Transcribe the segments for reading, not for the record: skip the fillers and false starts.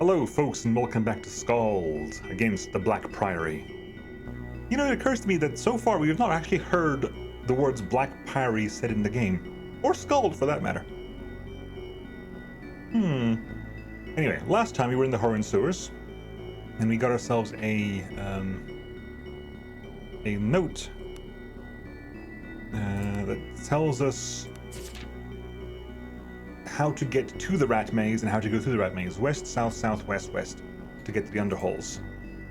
Hello folks and welcome back to Skald against the Black Priory. You know, it occurs to me that so far we have not actually heard the words Black Priory said in the game, or Skald for that matter. Anyway, last time we were in the Horan sewers, and we got ourselves a note that tells us how to get to the rat maze and how to go through the rat maze. West, south, south, west, west to get to the underholes.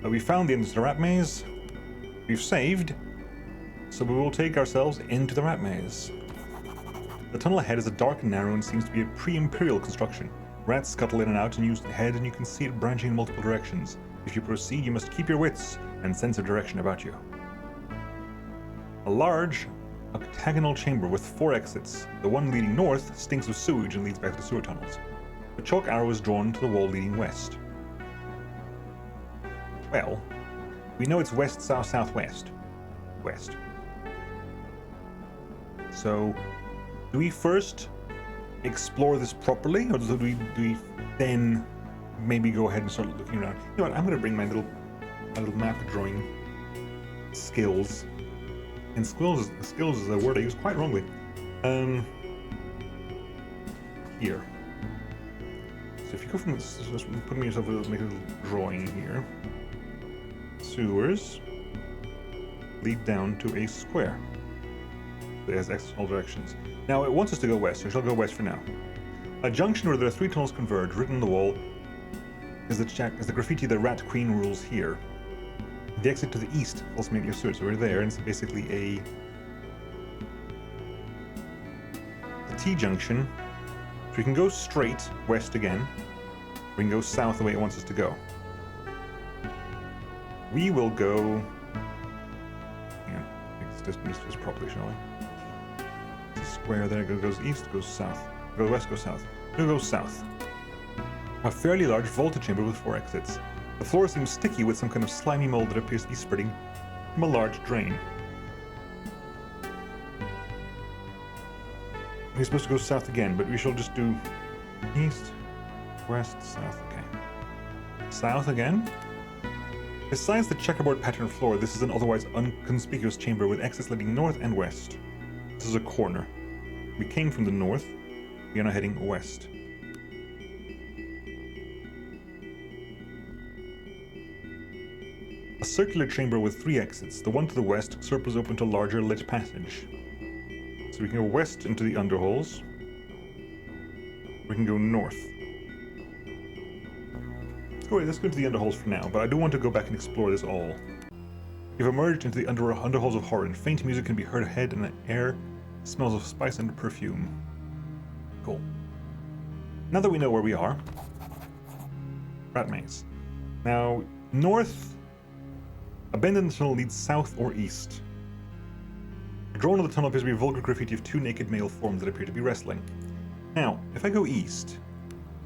We found the end of the rat maze. We've saved, so we will take ourselves into the rat maze. The tunnel ahead is a dark and narrow and seems to be a pre-imperial construction. Rats scuttle in and out and use the head, and you can see it branching in multiple directions. If you proceed, you must keep your wits and sense of direction about you. A large octagonal chamber with 4 exits. The one leading north stinks of sewage and leads back to the sewer tunnels. The chalk arrow is drawn to the wall leading west. Well, we know it's west, south, southwest. West. So, do we first explore this properly, or do we then maybe go ahead and start looking around? You know what, I'm going to bring my little map drawing skills. And skills is a word I use quite wrongly. Here. So if you go from this, just putting yourself make a little drawing here. Sewers lead down to a square. It has X in all directions. Now it wants us to go west, so we shall go west for now. A junction where there are 3 tunnels converge, written on the wall, is the graffiti "The Rat Queen rules here." The exit to the east also made your sewer, so we're there, and it's basically a T-junction. So we can go straight west again, we can go south the way it wants us to go. We will go... Yeah, let's do this properly, shall we? It's a square there, goes east, goes south. Go west, go south. We'll go south. A fairly large vaulted chamber with 4 exits. The floor seems sticky with some kind of slimy mold that appears to be spreading from a large drain. We're supposed to go south again, but we shall just do east, west, south. Okay. South again. Besides the checkerboard pattern floor, this is an otherwise inconspicuous chamber with exits leading north and west. This is a corner. We came from the north. We are now heading west. A circular chamber with 3 exits. The one to the west circles open to a larger lit passage. So we can go west into the underholes. We can go north. Let's go to the underholes for now, but I do want to go back and explore this all. You've emerged into the underholes of Horan. Faint music can be heard ahead, and the air smells of spice and perfume. Cool. Now that we know where we are, rat maze. Now, north. Abandoned tunnel leads south or east. Drawn on the tunnel appears to be a vulgar graffiti of 2 naked male forms that appear to be wrestling. Now, if I go east...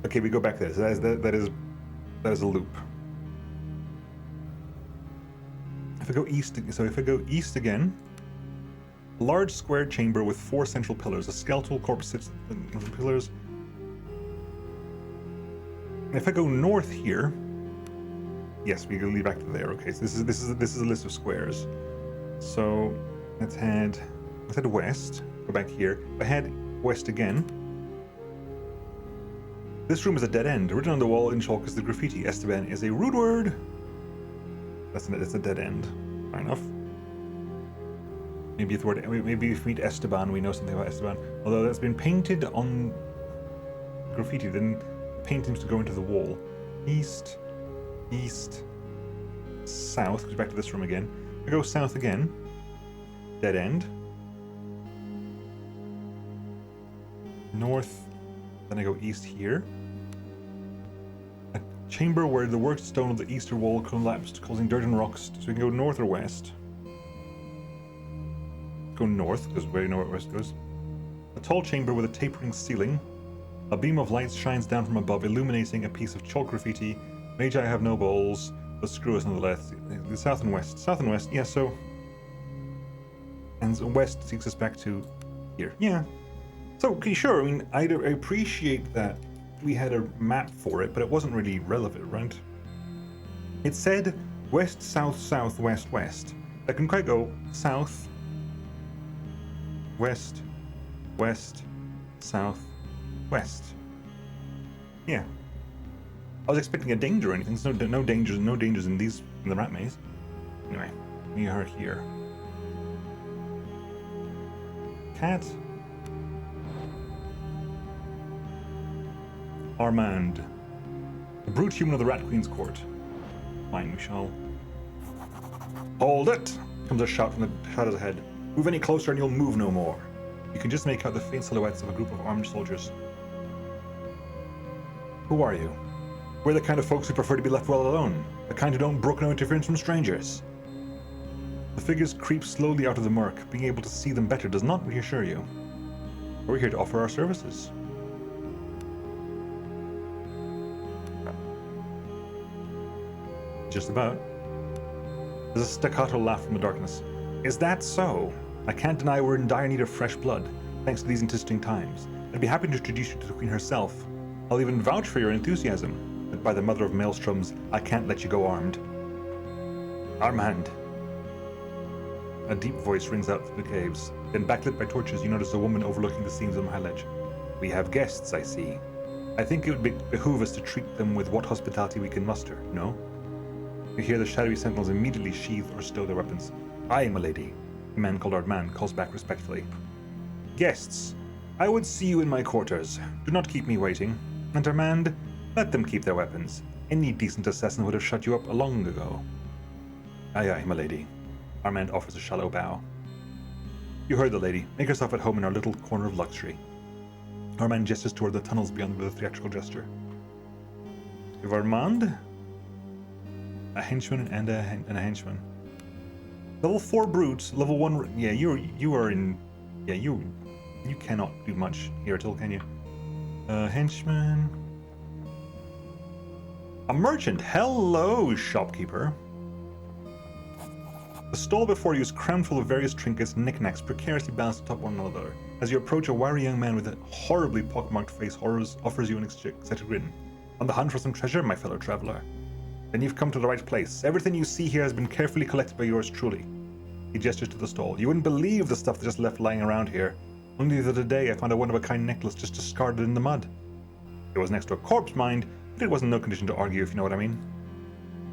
Okay, we go back there. So that is a loop. If I go east again... A large square chamber with 4 central pillars. A skeletal corpse sits on the pillars. And if I go north here... Yes, we can lead back to there. Okay, so this is a list of squares. So let's head west. Go back here. If I head west again, this room is a dead end. Written on the wall in chalk is the graffiti. Esteban is a rude word. That's a dead end. Fair enough. Maybe if we meet Esteban, we know something about Esteban. Although that's been painted on graffiti, then paint seems to go into the wall. East, south, goes back to this room again. I go south again. Dead end. North, then I go east here. A chamber where the worked stone of the eastern wall collapsed, causing dirt and rocks, so we can go north or west. Go north, because we already know where west goes. A tall chamber with a tapering ceiling. A beam of light shines down from above, illuminating a piece of chalk graffiti. Magi have no balls, but screw us nonetheless. The south and west. South and west, yeah, so... And west takes us back to here. Yeah. So, okay, sure, I mean, I appreciate that we had a map for it, but it wasn't really relevant, right? It said west, south, south, west, west. I can quite go south, west, west, south, west. Yeah. I was expecting a danger or anything. So no dangers in the rat maze. Anyway, we are here. Cat. Armand. The brute human of the Rat Queen's court. Fine, we shall. Hold it! Comes a shout from the shadows ahead. Move any closer and you'll move no more. You can just make out the faint silhouettes of a group of armed soldiers. Who are you? We're the kind of folks who prefer to be left well alone. The kind who don't brook no interference from strangers. The figures creep slowly out of the murk. Being able to see them better does not reassure you. We're here to offer our services. Just about. There's a staccato laugh from the darkness. Is that so? I can't deny we're in dire need of fresh blood, thanks to these interesting times. I'd be happy to introduce you to the Queen herself. I'll even vouch for your enthusiasm, but by the mother of maelstroms, I can't let you go armed. Armand. A deep voice rings out through the caves. Then, backlit by torches, you notice a woman overlooking the scenes on the high ledge. We have guests, I see. I think it would behoove us to treat them with what hospitality we can muster, no? You hear the shadowy sentinels immediately sheathe or stow their weapons. Aye, milady. A man called Armand calls back respectfully. Guests, I would see you in my quarters. Do not keep me waiting. And Armand, let them keep their weapons. Any decent assassin would have shut you up long ago. Aye, aye, milady. Armand offers a shallow bow. You heard the lady. Make yourself at home in our little corner of luxury. Armand gestures toward the tunnels beyond with a theatrical gesture. Give Armand a henchman and a henchman. Level 4 brutes, level 1. Yeah, you are in. Yeah, you cannot do much here at all, can you? Henchman. A merchant. Hello, shopkeeper. The stall before you is crammed full of various trinkets and knickknacks precariously balanced atop one another. As you approach, a wiry young man with a horribly pockmarked face offers you an ecstatic grin. On the hunt for some treasure, my fellow traveler? Then you've come to the right place. Everything you see here has been carefully collected by yours truly. He gestures to the stall. You wouldn't believe the stuff they just left lying around here. Only the other day I found a one-of-a-kind necklace just discarded in the mud. It was next to a corpse, mind, but it was in no condition to argue, if you know what I mean.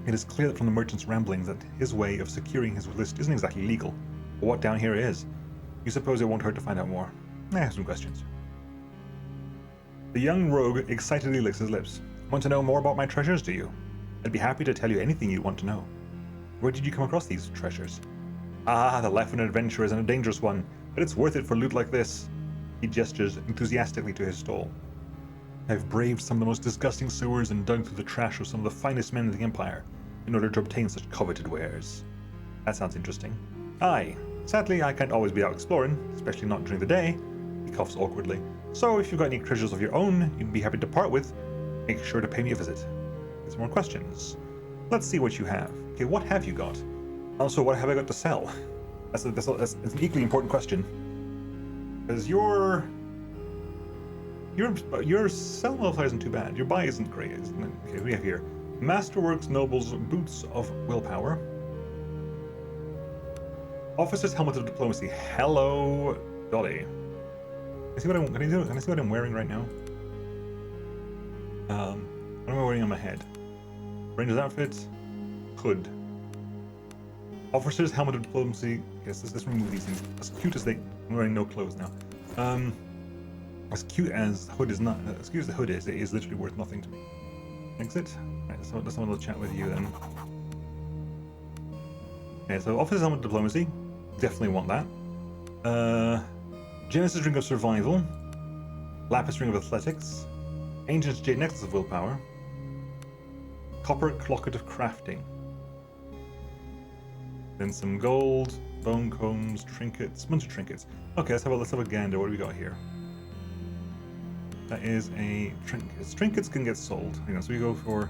It is clear that from the merchant's ramblings that his way of securing his list isn't exactly legal. But what down here is? You suppose it won't hurt to find out more? I have some questions. The young rogue excitedly licks his lips. Want to know more about my treasures, do you? I'd be happy to tell you anything you want to know. Where did you come across these treasures? Ah, the life of an adventurer isn't a dangerous one, but it's worth it for loot like this. He gestures enthusiastically to his stall. I've braved some of the most disgusting sewers and dug through the trash of some of the finest men in the Empire in order to obtain such coveted wares. That sounds interesting. Aye, sadly I can't always be out exploring, especially not during the day. He coughs awkwardly. So if you've got any treasures of your own you'd be happy to part with, make sure to pay me a visit. Get some more questions. Let's see what you have. Okay, what have you got? Also, what have I got to sell? That's an equally important question. Because your sell modifier isn't too bad. Your buy isn't great, isn't it? Okay, what do we have here? Masterworks Nobles Boots of Willpower. Officer's Helmet of Diplomacy. Hello, Dolly. Can I see what I'm wearing right now? What am I wearing on my head? Ranger's outfit. Hood. Officer's Helmet of Diplomacy. Yes, let's remove these things. As cute as I'm wearing no clothes now. As cute as the hood is not. As cute as the hood is, it is literally worth nothing to me. Exit. Right, let's have a little chat with you then. Okay, so Officer's Helmet of Diplomacy. Definitely want that. Genesis Ring of Survival. Lapis Ring of Athletics. Ancient's Jade Necklace of Willpower. Copper Clocket of Crafting. Then some gold, bone combs, trinkets, bunch of trinkets. Okay, let's have a gander. What do we got here? That is a trinkets. Trinkets can get sold. You know, so we go for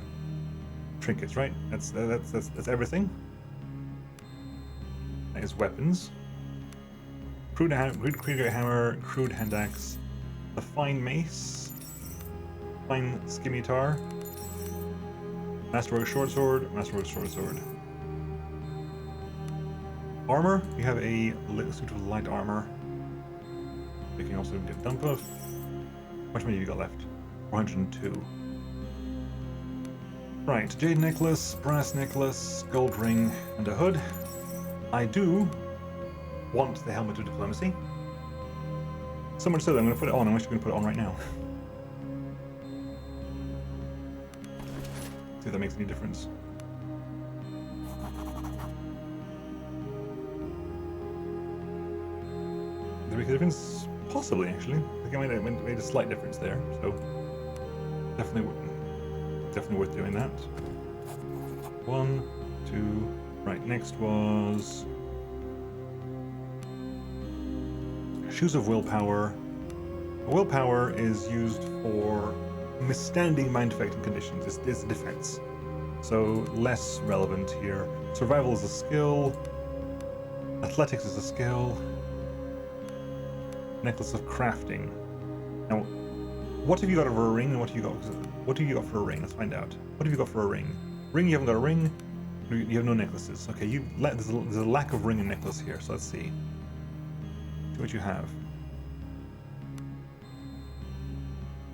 trinkets, right? That's everything. That is weapons. Crude hammer, crude hand axe, the fine mace, fine scimitar. Masterwork short sword, masterwork short sword. Armor, you have a suit of light armor. You can also get dump of. How much money have you got left? 402. Right, jade necklace, brass necklace, gold ring, and a hood. I do want the helmet of diplomacy. So much so that I'm going to put it on. I'm actually going to put it on right now. See if that makes any difference. Does it make a difference? Possibly, actually. I think I made a slight difference there, so definitely worth doing that. 1, 2. Right, next was Shoes of Willpower. Willpower is used for misstanding mind-affecting conditions. It's a defense, so less relevant here. Survival is a skill. Athletics is a skill. Necklace of Crafting. Now, what have you got for a ring, and what have you got for a ring? Let's find out. What have you got for a ring? Ring, you haven't got a ring. You have no necklaces. Okay, there's a lack of ring and necklace here, so let's see. See what you have.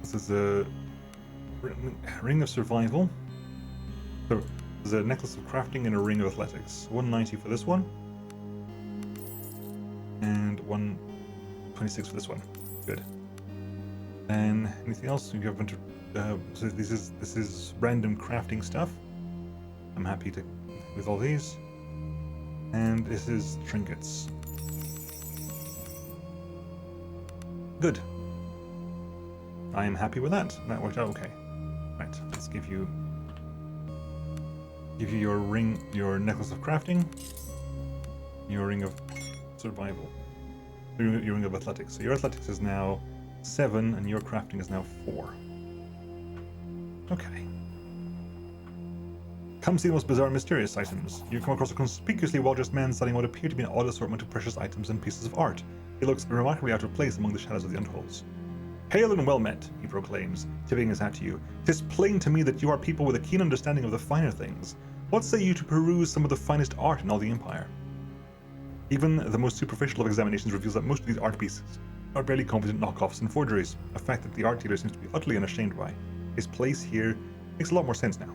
This is a ring of survival. So there's a necklace of crafting and a ring of athletics. 190 for this one, and 126 for this one. Good. And anything else? You have a bunch of so this is random crafting stuff. I'm happy with all these. And this is trinkets. Good. I am happy with that. That worked out okay. Right, let's give you your ring, your necklace of crafting, your ring of survival, your ring of athletics. So your athletics is now 7, and your crafting is now 4. Okay. Come see the most bizarre and mysterious items. You come across a conspicuously well-dressed man selling what appear to be an odd assortment of precious items and pieces of art. He looks remarkably out of place among the shadows of the underholds. Hail and well met, he proclaims, tipping his hat to you. 'Tis plain to me that you are people with a keen understanding of the finer things. What say you to peruse some of the finest art in all the Empire? Even the most superficial of examinations reveals that most of these art pieces are barely competent knockoffs and forgeries, a fact that the art dealer seems to be utterly unashamed by. His place here makes a lot more sense now.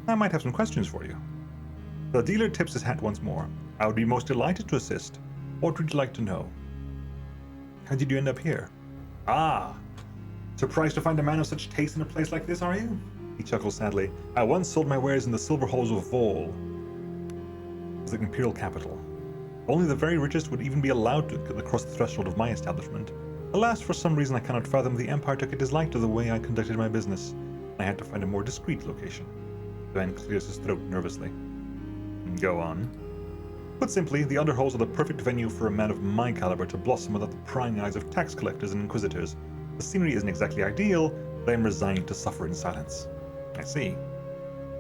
I might have some questions for you. The dealer tips his hat once more. I would be most delighted to assist. What would you like to know? How did you end up here? Ah! Surprised to find a man of such taste in a place like this, are you? He chuckles sadly. I once sold my wares in the silver halls of Vol. It was the imperial capital. Only the very richest would even be allowed to cross the threshold of my establishment. Alas, for some reason I cannot fathom, the Empire took a dislike to the way I conducted my business. I had to find a more discreet location. The man clears his throat nervously. Go on. Put simply, the underholds are the perfect venue for a man of my caliber to blossom without the prying eyes of tax collectors and inquisitors. The scenery isn't exactly ideal, but I am resigned to suffer in silence. I see.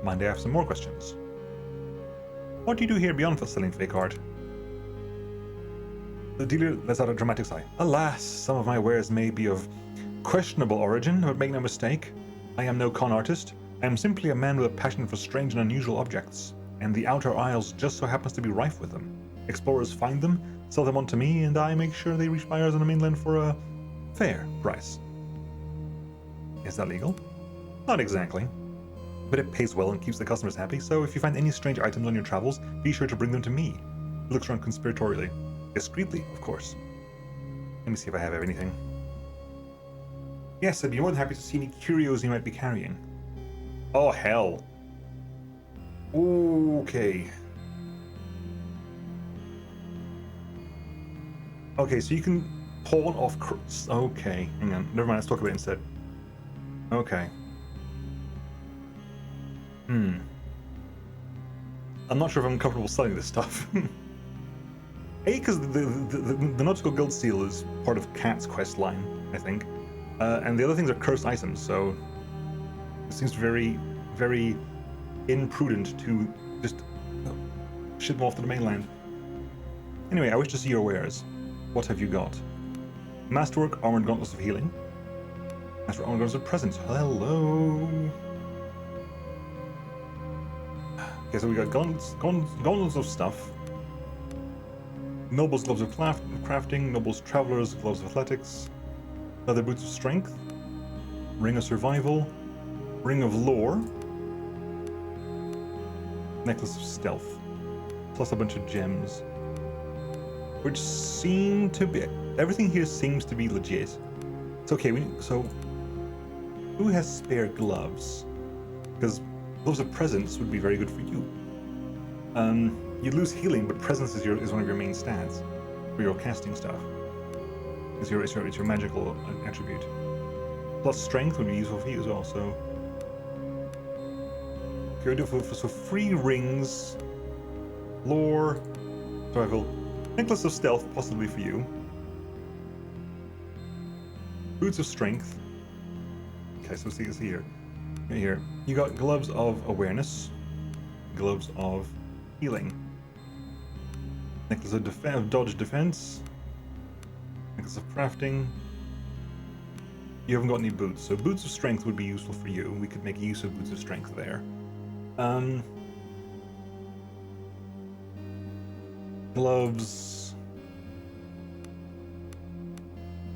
Mind I have some more questions. What do you do here beyond selling fake art? The dealer lets out a dramatic sigh. Alas, some of my wares may be of questionable origin, but make no mistake, I am no con artist. I am simply a man with a passion for strange and unusual objects, and the Outer Isles just so happens to be rife with them. Explorers find them, sell them on to me, and I make sure they reach buyers on the mainland for a fair price. Is that legal? Not exactly, but it pays well and keeps the customers happy, so if you find any strange items on your travels, be sure to bring them to me. He looks around conspiratorially. Discreetly, of course. Let me see if I have anything. Yes, I'd be more than happy to see any curios you might be carrying. Oh, hell. Okay. Okay, so you can pawn off... Okay, hang on. Never mind, let's talk about it instead. Okay. I'm not sure if I'm comfortable selling this stuff. A, because the Nautical Guild seal is part of Cat's quest line, I think. And the other things are cursed items, so it seems very, very imprudent to just ship them off to the mainland. Anyway, I wish to see your wares. What have you got? Masterwork, armored gauntlets of healing. That's right, gloves of presents. Hello. Okay, so we got gauntlets of stuff. Noble's gloves of crafting. Noble's travelers gloves of athletics. Leather boots of strength. Ring of survival. Ring of lore. Necklace of stealth. Plus a bunch of gems. Which seem to be... Everything here seems to be legit. It's okay, so... Who has spare gloves? Because gloves of presence would be very good for you. You'd lose healing, but presence is one of your main stats for your casting stuff. It's your magical attribute. Plus strength would be useful for you as well, so... Okay, so 3 rings, lore, survival, necklace of stealth, possibly for you. Boots of strength. Okay, so see here. Right here. You got gloves of awareness, gloves of healing, necklace of dodge defense, necklace of crafting. You haven't got any boots, so boots of strength would be useful for you. We could make use of boots of strength there. Gloves.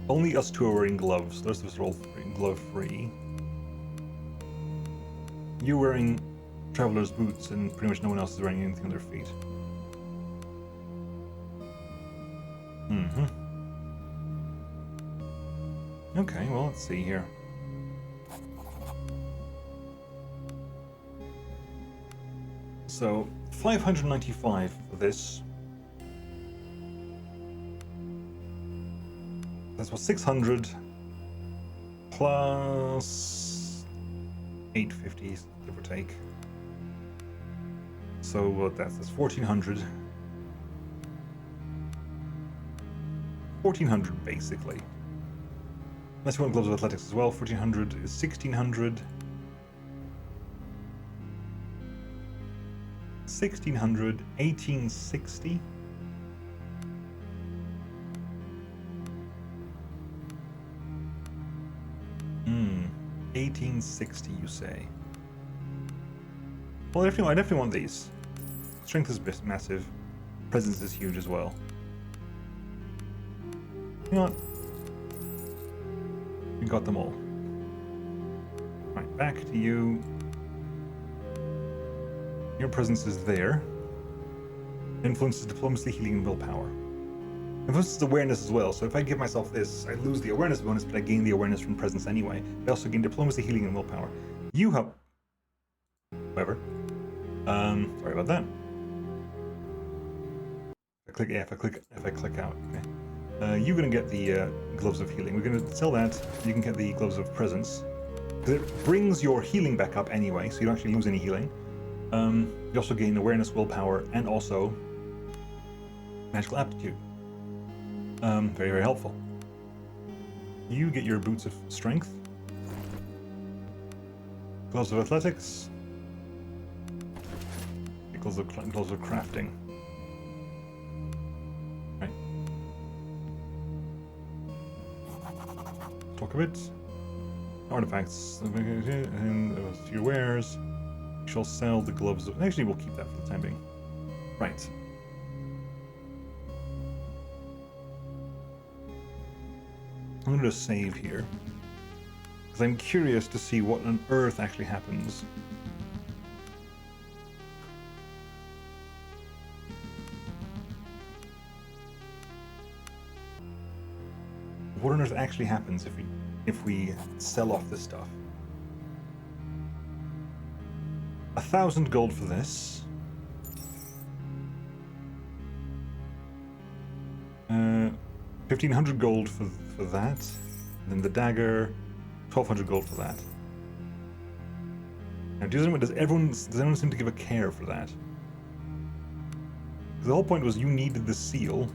Only us two are wearing gloves. The rest of us are all glove free. You're wearing traveler's boots, and pretty much no one else is wearing anything on their feet. Okay, well, let's see here. So, 595 for this. That's what, 600 plus 850, give or take. So what that's 1400. 1400 basically. Unless you want gloves of athletics as well, 1400 is 1600. 1600, 1860. Hmm, 1860 you say. Well, I definitely want these. Strength is massive. Presence is huge as well. You know what? We got them all. Right, back to you. Your presence is there. Influences diplomacy, healing, and willpower. Influences awareness as well, so if I give myself this, I lose the awareness bonus, but I gain the awareness from presence anyway. I also gain diplomacy, healing, and willpower. You have... Whatever. Sorry about that. If I click out, okay. You're gonna get the gloves of healing. We're gonna sell that. You can get the gloves of presence. Because it brings your healing back up anyway, so you don't actually lose any healing. You also gain awareness, willpower, and also magical aptitude. Very, very helpful. You get your boots of strength, gloves of athletics, gloves of crafting. Right. Talk a bit. Artifacts and a few wares. We shall sell the gloves of... Actually, we'll keep that for the time being. Right. I'm going to save here. Because I'm curious to see what on earth actually happens. What on earth actually happens if we sell off this stuff? 1,000 gold for this. 1,500 gold for that. And then the dagger, 1,200 gold for that. Now, does anyone seem to give a care for that? The whole point was you needed the seal.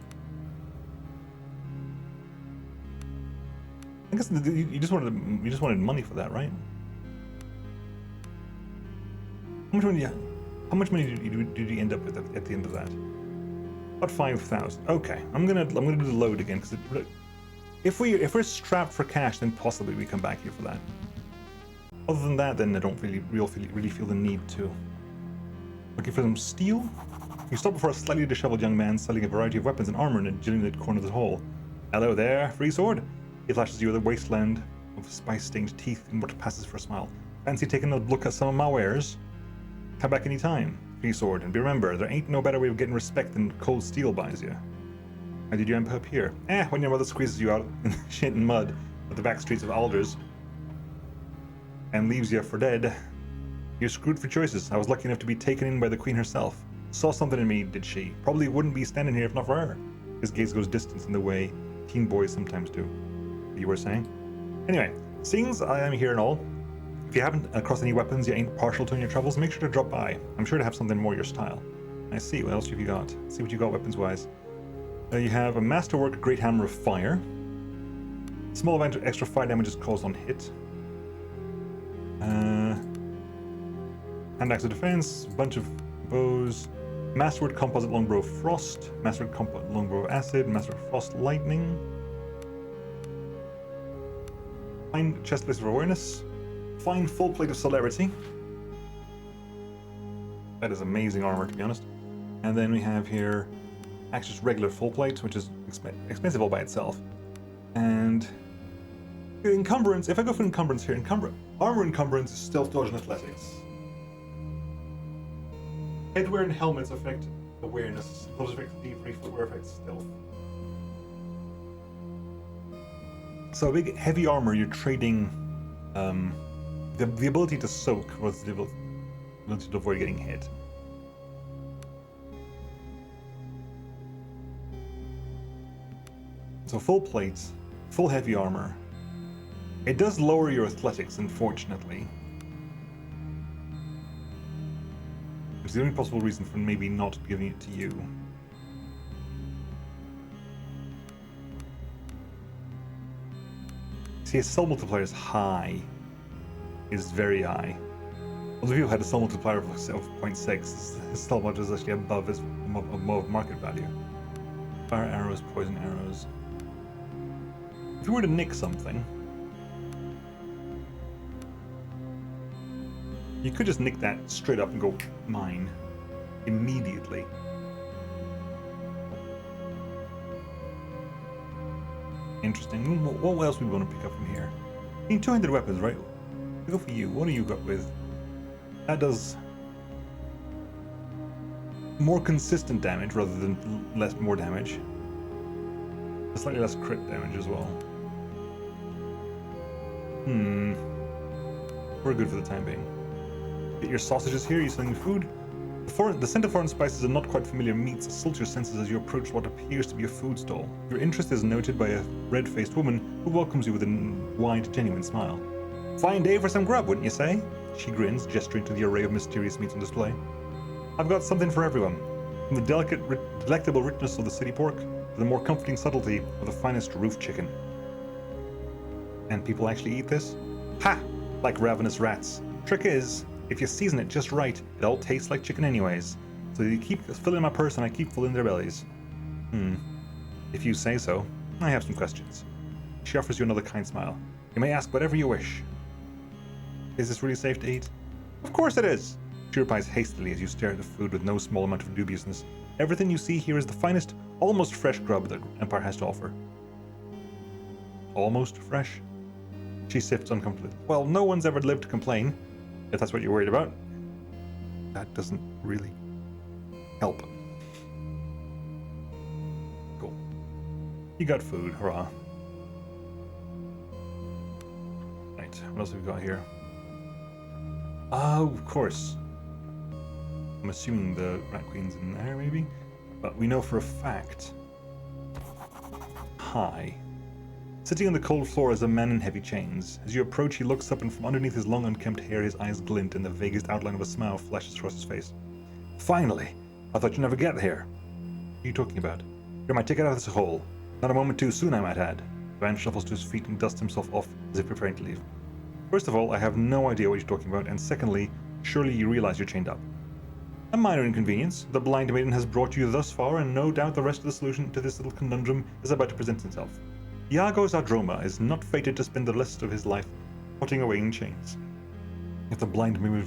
I guess you just wanted money for that, right? How much money did you end up with at the end of that? About 5,000. Okay, I'm gonna do the load again because If we're strapped for cash, then possibly we come back here for that. Other than that, then I don't really feel the need to. Looking for some steel? You stop before a slightly disheveled young man selling a variety of weapons and armor in a gilded corner of the hall. Hello there, free sword. He flashes you with a wasteland of spice-stained teeth and what passes for a smile. Fancy taking a look at some of my wares? Come back any time, free sword, and remember, there ain't no better way of getting respect than cold steel buys you. How did you end up here? When your mother squeezes you out in shit and mud at the back streets of Alders and leaves you for dead, you're screwed for choices. I was lucky enough to be taken in by the queen herself. Saw something in me, did she? Probably wouldn't be standing here if not for her. His gaze goes distant in the way teen boys sometimes do. You were saying? Anyway, seeing as I am here and all, if you haven't across any weapons you ain't partial to in your travels, make sure to drop by. I'm sure to have something more your style. I see, what else have you got? See what you got weapons-wise. You have a masterwork great hammer of fire. Small amount of extra fire damage is caused on hit. Hand axe of defense, bunch of bows. Masterwork composite longbow of frost. Masterwork composite longbow of acid. Masterwork frost lightning. Fine chest plate of awareness. Fine full plate of celerity. That is amazing armor, to be honest. And then we have here actually just regular full plate, which is expensive all by itself. And encumbrance, if I go for encumbrance here, armor encumbrance is stealth, dodge, and athletics. Headwear and helmets affect awareness. Those affect thievery, footwear affects stealth. So big heavy armor, you're trading the ability to soak was the ability to avoid getting hit. So full plates, full heavy armor. It does lower your athletics, unfortunately. Which is the only possible reason for maybe not giving it to you. See, his soul multiplier is high. Is very high. Although if you had a soul multiplier of 0.6, his soul multiplier is actually above market value. Fire arrows, poison arrows. If you were to nick something, you could just nick that straight up and go, mine, immediately. Interesting. What else do we want to pick up from here? You need 200 weapons, right? We go for you. What do you got with? That does more consistent damage rather than more damage. Slightly less crit damage as well. We're good for the time being. Get your sausages here, you selling food? The scent of foreign spices and not quite familiar meats assault your senses as you approach what appears to be a food stall. Your interest is noted by a red-faced woman who welcomes you with a wide, genuine smile. Fine day for some grub, wouldn't you say? She grins, gesturing to the array of mysterious meats on display. I've got something for everyone. From the delectable richness of the city pork to the more comforting subtlety of the finest roof chicken. And people actually eat this? Ha! Like ravenous rats. Trick is, if you season it just right, it all tastes like chicken anyways. So you keep filling my purse and I keep filling their bellies. If you say so. I have some questions. She offers you another kind smile. You may ask whatever you wish. Is this really safe to eat? Of course it is! She replies hastily as you stare at the food with no small amount of dubiousness. Everything you see here is the finest, almost fresh grub that Empire has to offer. Almost fresh? She sifts uncomfortably. Well, no one's ever lived to complain, if that's what you're worried about. That doesn't really help. Cool. You got food, hurrah. Right, what else have we got here? Oh, of course. I'm assuming the Rat Queen's in there, maybe? But we know for a fact. Hi. Sitting on the cold floor is a man in heavy chains. As you approach, he looks up and from underneath his long unkempt hair, his eyes glint and the vaguest outline of a smile flashes across his face. Finally! I thought you'd never get here. What are you talking about? You're my ticket out of this hole. Not a moment too soon, I might add. The man shuffles to his feet and dusts himself off as if preparing to leave. First of all, I have no idea what you're talking about, and secondly, surely you realize you're chained up. A minor inconvenience. The blind maiden has brought you thus far, and no doubt the rest of the solution to this little conundrum is about to present itself. Iago Zadroma is not fated to spend the rest of his life rotting away in chains. If the blind maiden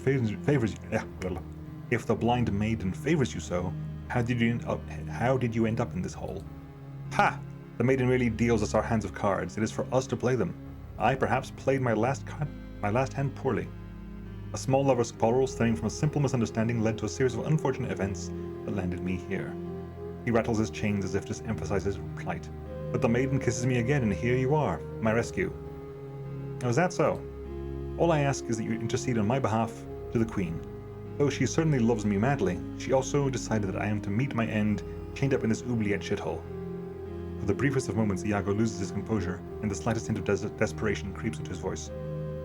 favors you so, how did you end up in this hole? Ha! The maiden really deals us our hands of cards. It is for us to play them. I perhaps played my last hand poorly. A small lover's quarrel stemming from a simple misunderstanding led to a series of unfortunate events that landed me here. He rattles his chains as if to emphasize his plight. But the maiden kisses me again, and here you are, my rescue. Now, is that so? All I ask is that you intercede on my behalf to the Queen. Though she certainly loves me madly, she also decided that I am to meet my end chained up in this oubliette shithole. For the briefest of moments, Iago loses his composure, and the slightest hint of desperation creeps into his voice.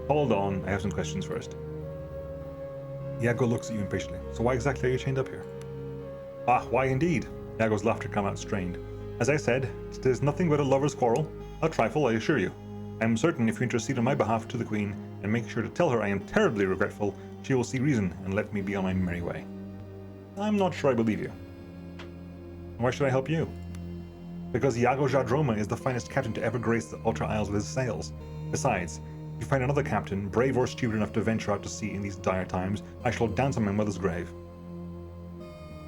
Hold on, I have some questions first. Iago looks at you impatiently. So why exactly are you chained up here? Ah, why indeed? Iago's laughter came out strained. As I said, it is nothing but a lover's quarrel. A trifle, I assure you. I am certain if you intercede on my behalf to the Queen, and make sure to tell her I am terribly regretful, she will see reason and let me be on my merry way. I'm not sure I believe you. Why should I help you? Because Iago Zadroma is the finest captain to ever grace the Ultra Isles with his sails. Besides, if you find another captain, brave or stupid enough to venture out to sea in these dire times, I shall dance on my mother's grave.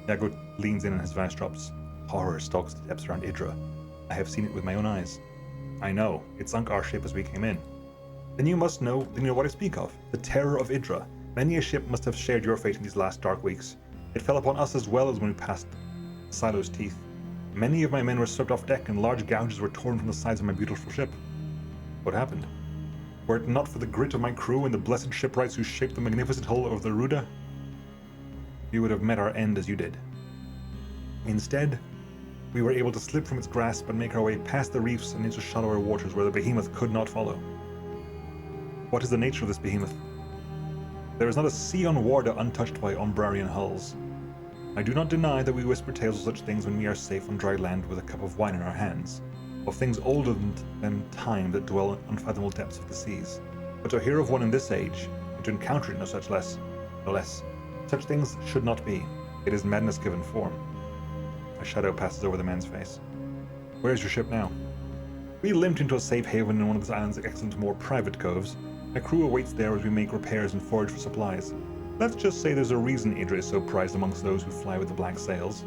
Iago leans in and his voice drops. Horror stalks the depths around Idra. I have seen it with my own eyes. I know, it sunk our ship as we came in. Then you must know, what I speak of, the terror of Idra. Many a ship must have shared your fate in these last dark weeks. It fell upon us as well as when we passed Silo's teeth. Many of my men were swept off deck and large gouges were torn from the sides of my beautiful ship. What happened? Were it not for the grit of my crew and the blessed shipwrights who shaped the magnificent hull of the Ruda, we would have met our end as you did. Instead, we were able to slip from its grasp and make our way past the reefs and into shallower waters where the behemoth could not follow. What is the nature of this behemoth? There is not a sea on Warda untouched by Umbrarian hulls. I do not deny that we whisper tales of such things when we are safe on dry land with a cup of wine in our hands, of things older than time that dwell in unfathomable depths of the seas. But to hear of one in this age, and to encounter it no less, such things should not be. It is madness given form. A shadow passes over the man's face. Where is your ship now? We limped into a safe haven in one of this island's excellent, more private coves. My crew awaits there as we make repairs and forage for supplies. Let's just say there's a reason Idra is so prized amongst those who fly with the black sails.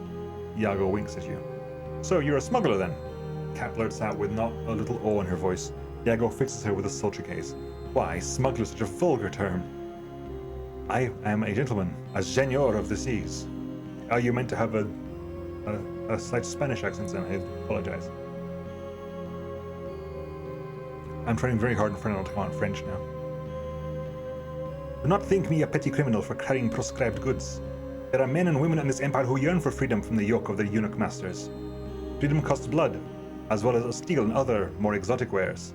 Iago winks at you. So you're a smuggler then? Kat blurts out with not a little awe in her voice. Iago fixes her with a sultry gaze. Why, smuggler is such a vulgar term. I am a gentleman, a señor of the seas. Are you meant to have a slight Spanish accent then? I apologize. I'm trying very hard in front of to come out in French now. Do not think me a petty criminal for carrying proscribed goods. There are men and women in this empire who yearn for freedom from the yoke of their eunuch masters. Freedom costs blood, as well as steel and other more exotic wares.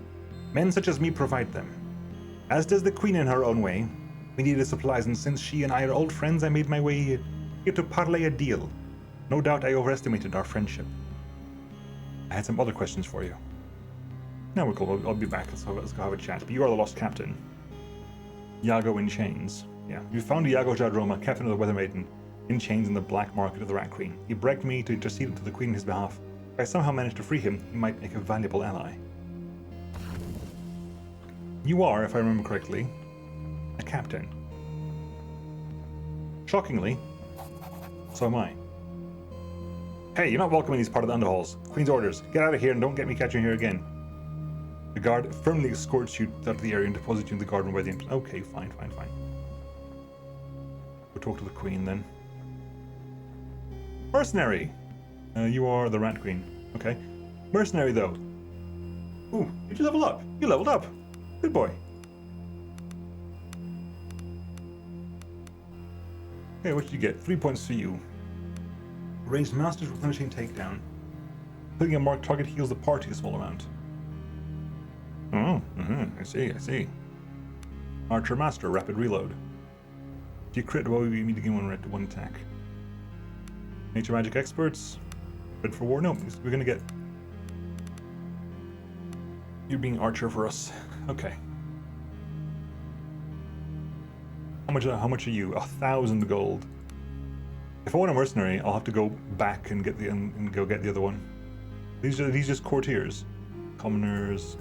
Men such as me provide them. As does the Queen in her own way. We needed supplies, and since she and I are old friends, I made my way here to parlay a deal. No doubt I overestimated our friendship. I had some other questions for you. Now we're cool. I'll be back. Let's go have a chat. But you are the lost captain. Iago in chains. Yeah. You found Iago Zadroma, captain of the Weather Maiden, in chains in the black market of the Rat Queen. He begged me to intercede to the Queen on his behalf. If I somehow managed to free him, he might make a valuable ally. You are, if I remember correctly, a captain. Shockingly, so am I. Hey, you're not welcome in these part of the underhalls. Queen's orders. Get out of here and don't get me catching you here again. The guard firmly escorts you out of the area and deposits you in the garden by the entrance. Okay, fine. We'll talk to the Queen then. Mercenary! You are the Rat Queen. Okay. Mercenary, though. Ooh, did you level up? You leveled up. Good boy. Okay, what did you get? 3 points for you. Raised Master's replenishing takedown. Clicking a marked target heals the party a small amount. Oh, I see. Archer Master, rapid reload. If you crit, well, we need to gain one attack. Nature Magic Experts. Ready for war? No, we're gonna get... You're being Archer for us. Okay. How much are you? 1,000 gold. If I want a mercenary, I'll have to go back and get the other one. These are just courtiers. Commoners.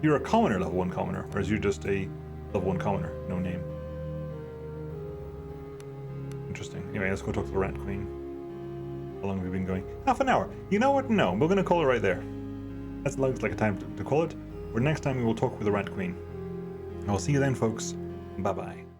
You're a commoner, level 1 commoner, or is you just a level 1 commoner? No name. Interesting. Anyway, let's go talk to the Rat Queen. How long have we been going? Half an hour. You know what? No, we're going to call it right there. That looks like a time to call it. Where next time we will talk with the Rat Queen. I will see you then, folks. Bye-bye.